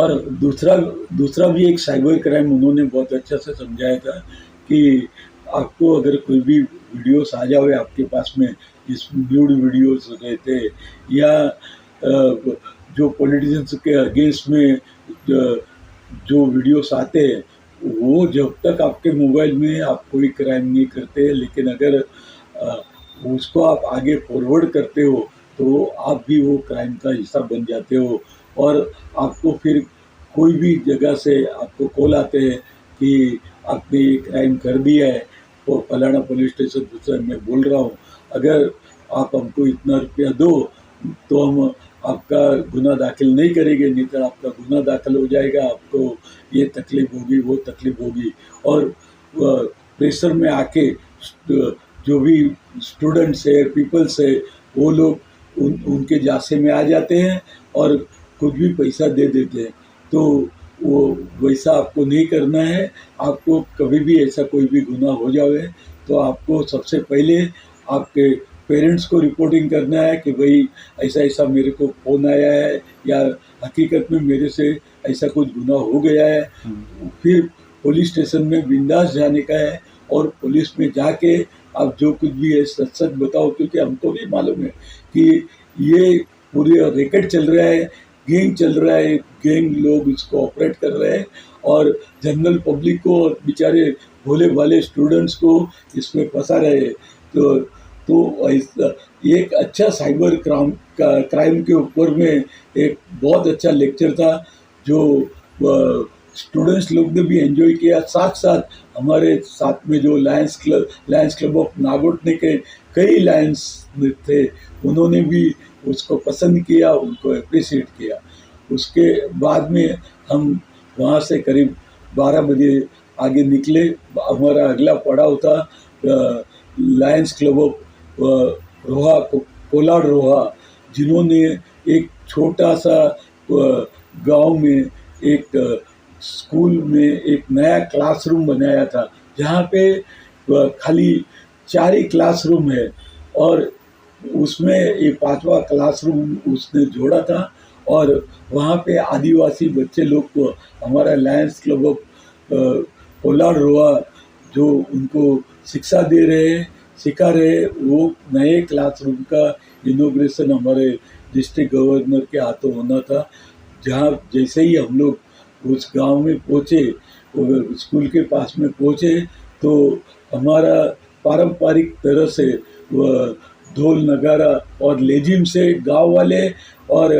और दूसरा दूसरा भी एक साइबर क्राइम उन्होंने बहुत अच्छा से समझाया था कि आपको अगर कोई भी वीडियोस आ जावे आपके पास में, जिस न्यूड वीडियोस रहते हैं या जो पॉलिटिशियंस के अगेंस्ट में जो वीडियोस आते हैं, वो जब तक आपके मोबाइल में आप कोई क्राइम नहीं करते, लेकिन अगर अ, उसको आप आगे फॉरवर्ड करते हो तो आप भी वो क्राइम का हिस्सा बन जाते हो। और आपको फिर कोई भी जगह से आपको कॉल आते हैं कि आपने ये क्राइम कर दिया है, वो फलाना पुलिस स्टेशन से मैं बोल रहा हूँ, अगर आप हमको इतना रुपया दो तो हम आपका गुना दाखिल नहीं करेंगे, नहीं तो आपका गुना दाखिल हो जाएगा, आपको ये तकलीफ होगी, वो तकलीफ होगी। और प्रेशर में आके जो भी स्टूडेंट्स है, पीपल्स है, वो लोग उनके जासे में आ जाते हैं और कुछ भी पैसा दे देते हैं। तो वो वैसा आपको नहीं करना है। आपको कभी भी ऐसा कोई भी गुनाह हो जाए तो आपको सबसे पहले आपके पेरेंट्स को रिपोर्टिंग करना है कि भाई ऐसा ऐसा मेरे को फ़ोन आया है, या हकीकत में मेरे से ऐसा कुछ गुनाह हो गया है। फिर पुलिस स्टेशन में बिंदास जाने का है और पुलिस में जाके आप जो कुछ भी है सच सच बताओ, क्योंकि हमको भी मालूम है कि ये पूरे रैकेट चल रहा है, गैंग चल रहा है, गैंग लोग इसको ऑपरेट कर रहे हैं और जनरल पब्लिक को और बेचारे भोले भाले स्टूडेंट्स को इसमें फंसा रहे हैं। तो ऐसा एक अच्छा साइबर क्राइम के ऊपर में एक बहुत अच्छा लेक्चर था जो स्टूडेंट्स लोग ने भी एंजॉय किया। साथ साथ हमारे साथ में जो लायंस क्लब ऑफ नागोटने के कई लायंस थे, उन्होंने भी उसको पसंद किया, उनको अप्रिशिएट किया। उसके बाद में हम वहाँ से करीब 12 बजे आगे निकले। हमारा अगला पड़ाव था लायंस क्लब ऑफ रोहा, कोलाड रोहा, जिन्होंने एक छोटा सा गांव में एक स्कूल में एक नया क्लासरूम बनाया था, जहाँ पे खाली 4 ही क्लासरूम है और उसमें ये 5वां क्लासरूम उसने जोड़ा था। और वहाँ पे आदिवासी बच्चे लोग को हमारा लायंस क्लब ऑफ कोलाड रोहा जो उनको शिक्षा दे रहे हैं, सिखा रहे, वो नए क्लासरूम का इनॉग्रेशन हमारे डिस्ट्रिक्ट गवर्नर के हाथों होना था। जहाँ जैसे ही हम लोग उस गांव में पहुँचे, स्कूल के पास में पहुँचे, तो हमारा पारंपरिक तरह से ढोल नगारा और लेजिम से गांव वाले और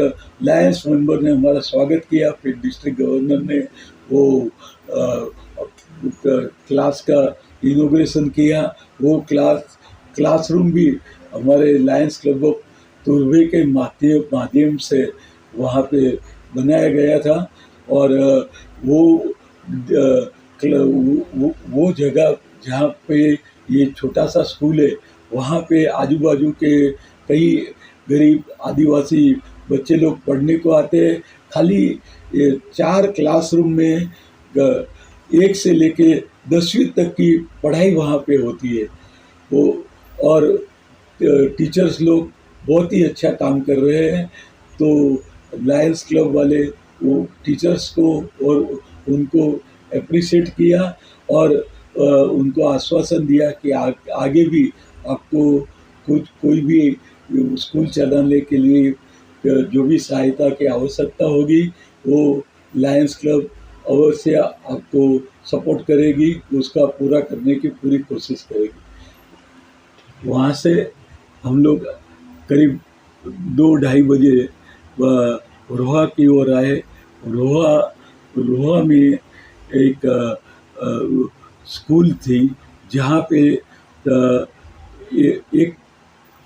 लायंस मेंबर ने हमारा स्वागत किया। फिर डिस्ट्रिक्ट गवर्नर ने वो क्लास का इनॉग्रेशन किया। वो क्लासरूम भी हमारे लायंस क्लब ऑफ तुर्भे के माध्यम से वहाँ पे बनाया गया था। और वो जगह जहाँ पे ये छोटा सा स्कूल है, वहाँ पे आजू बाजू के कई गरीब आदिवासी बच्चे लोग पढ़ने को आते हैं। खाली 4 क्लासरूम में 1 से लेके 10वीं तक की पढ़ाई वहाँ पे होती है। वो और टीचर्स लोग बहुत ही अच्छा काम कर रहे हैं। तो लायंस क्लब वाले वो टीचर्स को और उनको अप्रिशिएट किया और उनको आश्वासन दिया कि आगे भी आपको कोई भी स्कूल चलाने के लिए जो भी सहायता की आवश्यकता होगी, वो लायंस क्लब अवश्य आपको सपोर्ट करेगी, उसका पूरा करने की पूरी कोशिश करेगी। वहाँ से हम लोग करीब 2-2:30 बजे रोहा की ओर आए। रोहा में एक स्कूल थी जहाँ पे एक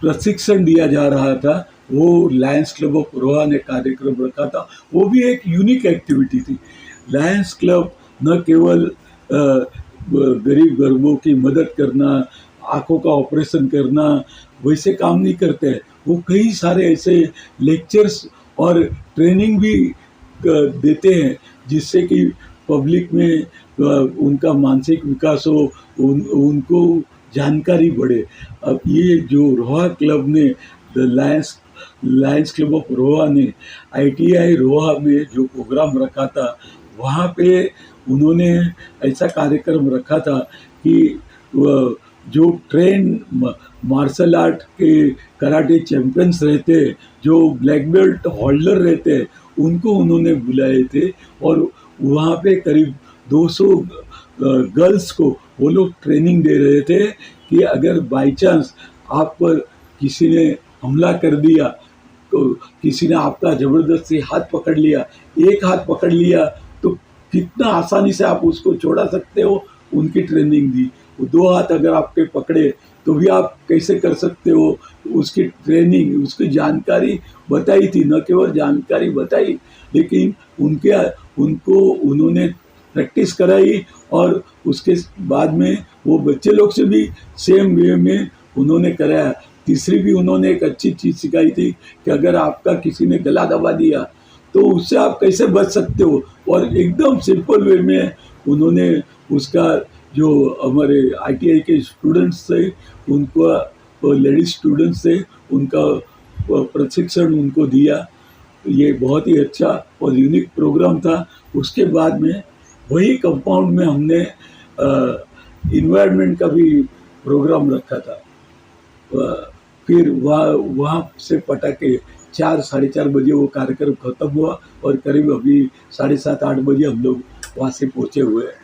प्रशिक्षण दिया जा रहा था। वो लायंस क्लब ऑफ रोहा ने कार्यक्रम रखा था। वो भी एक यूनिक एक्टिविटी थी। लायंस क्लब न केवल गरीब गरीबों की मदद करना, आँखों का ऑपरेशन करना, वैसे काम नहीं करते हैं। वो कई सारे ऐसे लेक्चर्स और ट्रेनिंग भी देते हैं जिससे कि पब्लिक में उनका मानसिक विकास हो, उनको जानकारी बढ़े। अब ये जो रोहा क्लब ने the lions lions club of Roha ने ITI रोहा में जो प्रोग्राम रखा था, वहाँ पे उन्होंने ऐसा कार्यक्रम रखा था कि जो ट्रेन मार्शल आर्ट के कराटे चैंपियंस रहते, जो ब्लैक बेल्ट होल्डर रहते, उनको उन्होंने बुलाए थे और वहाँ पे करीब 200 गर्ल्स को वो लोग ट्रेनिंग दे रहे थे कि अगर बाई चांस आप पर किसी ने हमला कर दिया, तो किसी ने आपका ज़बरदस्ती हाथ पकड़ लिया, एक हाथ पकड़ लिया तो कितना आसानी से आप उसको छोड़ा सकते हो, उनकी ट्रेनिंग दी। वो 2 हाथ अगर आपके पकड़े तो भी आप कैसे कर सकते हो, उसकी ट्रेनिंग, उसकी जानकारी बताई थी। न केवल जानकारी बताई, लेकिन उनको उन्होंने प्रैक्टिस कराई और उसके बाद में वो बच्चे लोग से भी सेम वे में उन्होंने कराया। तीसरी भी उन्होंने एक अच्छी चीज़ सिखाई थी कि अगर आपका किसी ने गला दबा दिया तो उससे आप कैसे बच सकते हो, और एकदम सिंपल वे में उन्होंने उसका, जो हमारे ITI के स्टूडेंट्स थे उनको, लेडीज स्टूडेंट्स थे, उनका प्रशिक्षण उनको दिया। ये बहुत ही अच्छा और यूनिक प्रोग्राम था। उसके बाद में वही कंपाउंड में हमने इन्वायरमेंट का भी प्रोग्राम रखा था। फिर वहाँ से पटाके 4-4:30 बजे वो कार्यक्रम खत्म हुआ और करीब अभी 7:30-8 बजे हम लोग वहाँ से पहुँचे हुए हैं।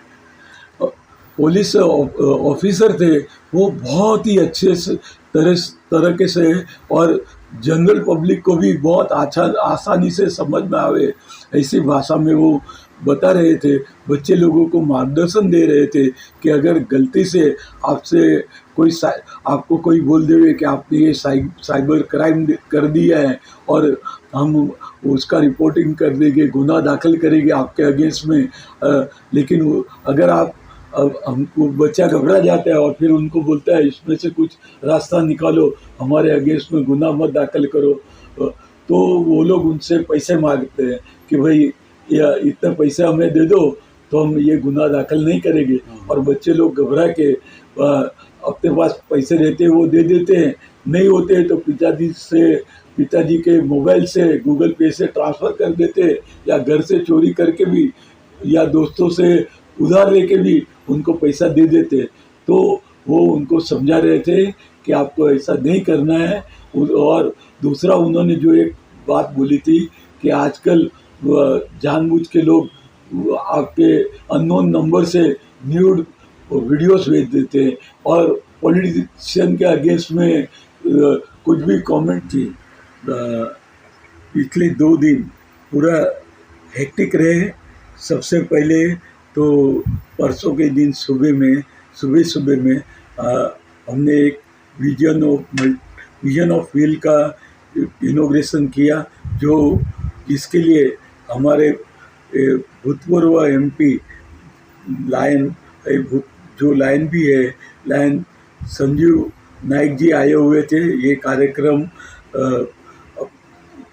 पुलिस ऑफिसर थे, वो बहुत ही अच्छे से तरीके से और जनरल पब्लिक को भी बहुत आसानी से समझ में आवे ऐसी भाषा में वो बता रहे थे। बच्चे लोगों को मार्गदर्शन दे रहे थे कि अगर गलती से आपसे आपको कोई बोल देवे कि आपने ये साइबर क्राइम कर दिया है और हम उसका रिपोर्टिंग कर देंगे, गुनाह दाखिल करेंगे आपके अगेंस्ट में, लेकिन अगर आप, अब हमको बच्चा घबरा जाता है और फिर उनको बोलता है इसमें से कुछ रास्ता निकालो, हमारे अगेंस्ट में गुनाह मत दाखिल करो, तो वो लोग उनसे पैसे मांगते हैं कि भाई इतना पैसा हमें दे दो तो हम ये गुनाह दाखिल नहीं करेंगे। और बच्चे लोग घबरा के अपने पास पैसे रहते हैं वो दे देते हैं, नहीं होते तो पिताजी के मोबाइल से गूगल पे से ट्रांसफ़र कर देते हैं, या घर से चोरी करके भी, या दोस्तों से उधार लेके भी उनको पैसा दे देते। तो वो उनको समझा रहे थे कि आपको ऐसा नहीं करना है। और दूसरा उन्होंने जो एक बात बोली थी कि आजकल जानबूझ के लोग आपके अननोन नंबर से न्यूड वीडियोस भेज देते हैं और पॉलिटिशियन के अगेंस्ट में कुछ भी कमेंट थी। पिछले 2 दिन पूरा हेक्टिक रहे। सबसे पहले तो परसों के दिन सुबह में हमने एक विजन ऑफ व्हील का इनॉग्रेशन किया, जिसके लिए हमारे भूतपूर्व MP जो लायन भी है, लायन संजीव नाइक जी आए हुए थे। ये कार्यक्रम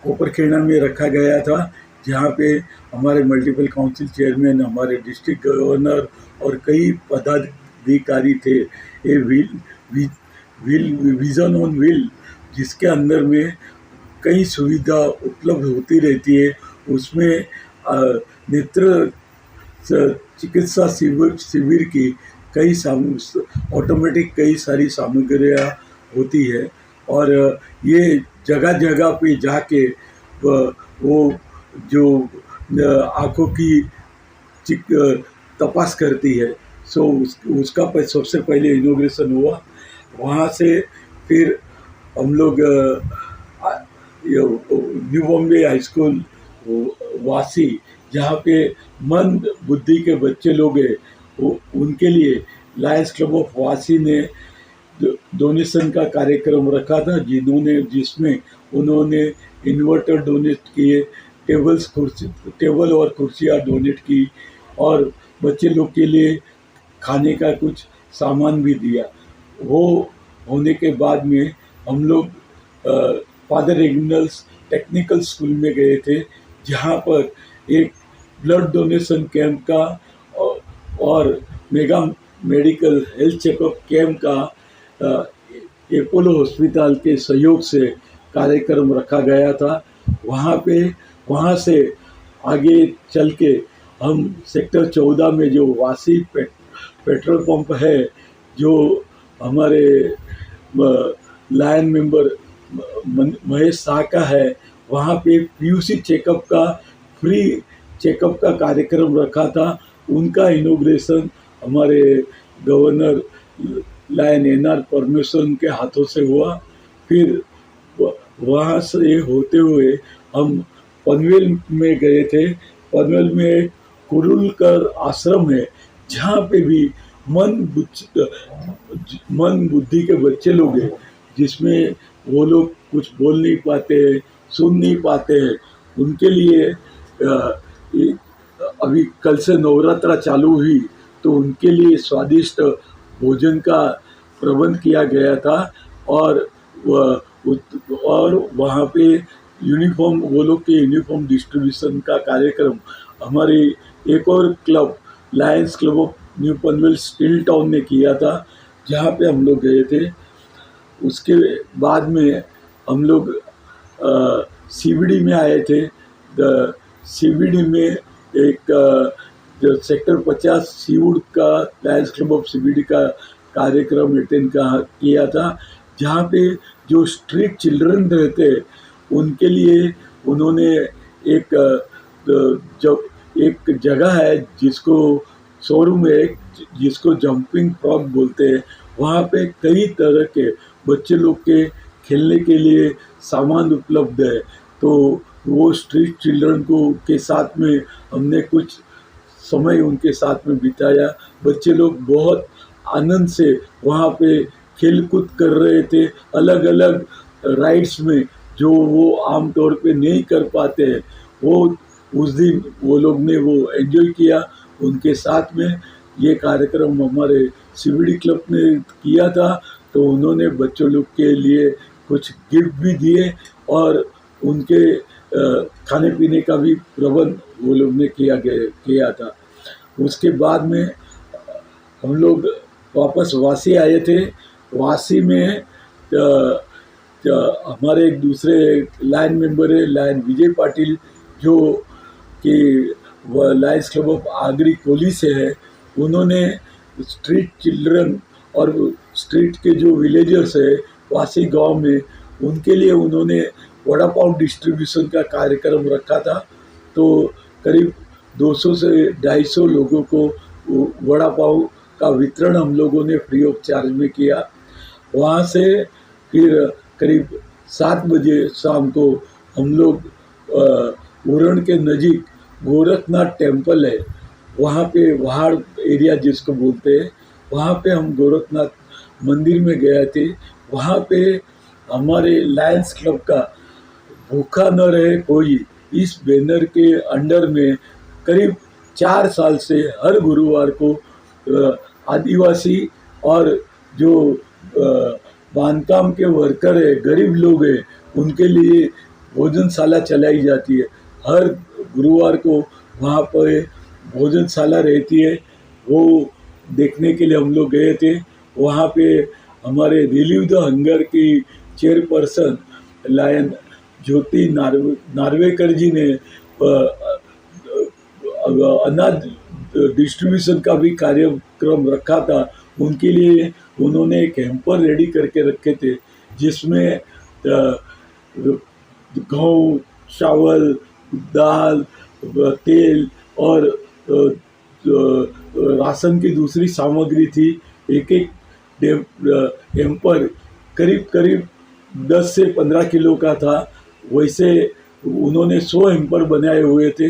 कोपरखेड़ा में रखा गया था, जहाँ पे हमारे मल्टीपल काउंसिल चेयरमैन, हमारे डिस्ट्रिक्ट गवर्नर और कई पदाधिकारी थे। ये विजन ऑन व्हील, जिसके अंदर में कई सुविधा उपलब्ध होती रहती है, उसमें नेत्र चिकित्सा शिविर की ऑटोमेटिक कई सारी सामग्रियाँ होती है, और ये जगह जगह पे जाके वो जो आँखों की तपास करती है। सो उसका सबसे पहले इनॉग्रेशन हुआ। वहाँ से फिर हम लोग न्यू बॉम्बे हाई स्कूल वासी, जहाँ पे मंद बुद्धि के बच्चे लोग हैं, उनके लिए लायंस क्लब ऑफ वासी ने डोनेशन का कार्यक्रम रखा था, जिसमें उन्होंने इन्वर्टर डोनेट किए, टेबल और कुर्सियाँ डोनेट की, और बच्चे लोग के लिए खाने का कुछ सामान भी दिया। वो होने के बाद में हम लोग फादर रेजिनल्ड्स टेक्निकल स्कूल में गए थे, जहाँ पर एक ब्लड डोनेशन कैंप का और mega medical health checkup camp का अपोलो हॉस्पिटल के सहयोग से कार्यक्रम रखा गया था। वहाँ से आगे चल के हम सेक्टर 14 में जो वासी पेट्रोल पंप है, जो हमारे लायन मेंबर महेश शाह का है, वहाँ पे पीयूसी चेकअप का फ्री चेकअप का कार्यक्रम रखा था। उनका इनॉग्रेशन हमारे गवर्नर लायन एन.आर. परमेश्वरन के हाथों से हुआ। फिर वहाँ से होते हुए हम पनवेल में गए थे। पनवेल में कुरुलकर आश्रम है, जहाँ पे भी मन बुद्धि के बच्चे लोग हैं, जिसमें वो लोग कुछ बोल नहीं पाते हैं, सुन नहीं पाते हैं, उनके लिए अभी कल से नवरात्रा चालू हुई, तो उनके लिए स्वादिष्ट भोजन का प्रबंध किया गया था। और वहाँ पे यूनिफॉर्म, वो लोग के यूनिफॉर्म डिस्ट्रीब्यूशन का कार्यक्रम हमारे एक और club Lions club of new Panvel steel town ने किया था, जहाँ पे हम लोग गए थे। उसके बाद में हम लोग सीबीडी में आए थे। सीबीडी में एक जो सेक्टर 50 सीवुड का लायंस क्लब ऑफ सीबीडी का कार्यक्रम अटेंड किया था, जहाँ पे जो स्ट्रीट चिल्ड्रन रहते हैं उनके लिए उन्होंने एक जगह है जिसको शोरूम है, जिसको जंपिंग फ्रॉग बोलते हैं। वहाँ पे कई तरह के बच्चे लोग के खेलने के लिए सामान उपलब्ध है। तो वो स्ट्रीट चिल्ड्रन के साथ में हमने कुछ समय उनके साथ में बिताया। बच्चे लोग बहुत आनंद से वहाँ पे खेल कूद कर रहे थे, अलग अलग राइड्स में, जो वो आमतौर पे नहीं कर पाते हैं। वो उस दिन वो लोग ने वो एंजॉय किया उनके साथ में। ये कार्यक्रम हमारे सीबीडी क्लब ने किया था, तो उन्होंने बच्चों लोग के लिए कुछ गिफ्ट भी दिए और उनके खाने पीने का भी प्रबंध वो लोग ने किया था। उसके बाद में हम लोग वापस वासी आए थे। वासी में हमारे एक दूसरे लायन मेंबर है, लायन विजय पाटिल, जो कि lions club of Agri Koli से है। उन्होंने स्ट्रीट चिल्ड्रन और स्ट्रीट के जो विलेजर्स है वासी गांव में, उनके लिए उन्होंने वड़ा पाव डिस्ट्रीब्यूशन का कार्यक्रम रखा था। तो करीब 200 से 250 लोगों को वड़ा पाव का वितरण हम लोगों ने फ्री ऑफ चार्ज में किया। वहाँ से फिर करीब 7 बजे शाम को हम लोग उरण के नज़दीक गोरखनाथ टेम्पल है, वहाँ पे वहाड़ एरिया जिसको बोलते हैं, वहाँ पे हम गोरखनाथ मंदिर में गए थे। वहाँ पे हमारे लायंस क्लब का भूखा न रहे कोई, इस बैनर के अंडर में करीब 4 साल से हर गुरुवार को आदिवासी और जो बांधकाम के वर्कर है, गरीब लोग हैं, उनके लिए भोजनशाला चलाई जाती है। हर गुरुवार को वहाँ पर भोजनशाला रहती है, वो देखने के लिए हम लोग गए थे। वहाँ पे हमारे रिलीव द हंगर की चेयरपर्सन लायन ज्योति नार्वेकर जी ने अनाज डिस्ट्रीब्यूशन का भी कार्यक्रम रखा था। उनके लिए उन्होंने एक हेम्पर रेडी करके रखे थे, जिसमें गेहूँ, चावल, दाल, तेल और राशन की दूसरी सामग्री थी। एक हेम्पर करीब 10 से 15 किलो का था। वैसे उन्होंने 100 हेम्पर बनाए हुए थे।